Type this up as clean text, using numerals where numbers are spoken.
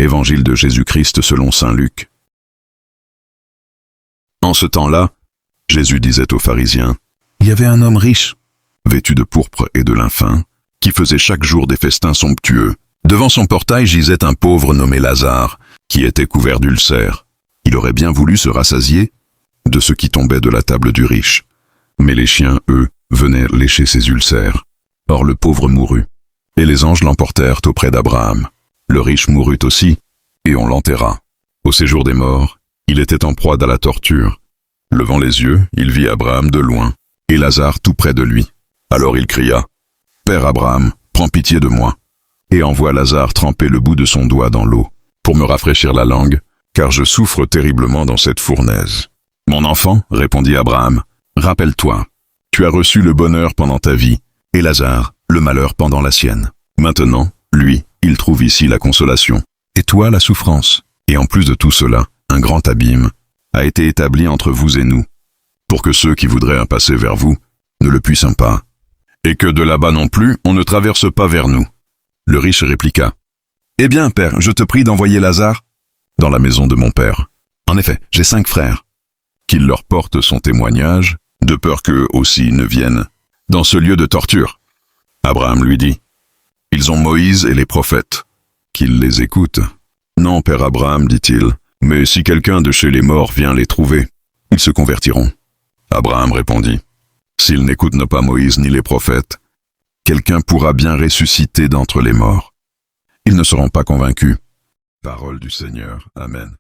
Évangile de Jésus-Christ selon saint Luc. En ce temps-là, Jésus disait aux pharisiens, « Il y avait un homme riche, vêtu de pourpre et de lin fin, qui faisait chaque jour des festins somptueux. Devant son portail gisait un pauvre nommé Lazare, qui était couvert d'ulcères. Il aurait bien voulu se rassasier de ce qui tombait de la table du riche. Mais les chiens, eux, venaient lécher ses ulcères. Or le pauvre mourut, et les anges l'emportèrent auprès d'Abraham. Le riche mourut aussi, et on l'enterra. Au séjour des morts, il était en proie à la torture. Levant les yeux, il vit Abraham de loin, et Lazare tout près de lui. Alors il cria, « Père Abraham, prends pitié de moi, et envoie Lazare tremper le bout de son doigt dans l'eau, pour me rafraîchir la langue, car je souffre terriblement dans cette fournaise. » « Mon enfant, répondit Abraham, rappelle-toi, tu as reçu le bonheur pendant ta vie, et Lazare, le malheur pendant la sienne. Maintenant, lui, il trouve ici la consolation, et toi la souffrance. Et en plus de tout cela, un grand abîme a été établi entre vous et nous, pour que ceux qui voudraient passer vers vous ne le puissent pas, et que de là-bas non plus, on ne traverse pas vers nous. » Le riche répliqua, « Eh bien, père, je te prie d'envoyer Lazare dans la maison de mon père. En effet, j'ai 5 frères. Qu'il leur porte son témoignage, de peur qu'eux aussi ne viennent dans ce lieu de torture. » Abraham lui dit, « Ils ont Moïse et les prophètes, qu'ils les écoutent. » « Non, père Abraham, dit-il, mais si quelqu'un de chez les morts vient les trouver, ils se convertiront. » Abraham répondit, « S'ils n'écoutent pas Moïse ni les prophètes, quelqu'un pourra bien ressusciter d'entre les morts. Ils ne seront pas convaincus. » Parole du Seigneur. Amen.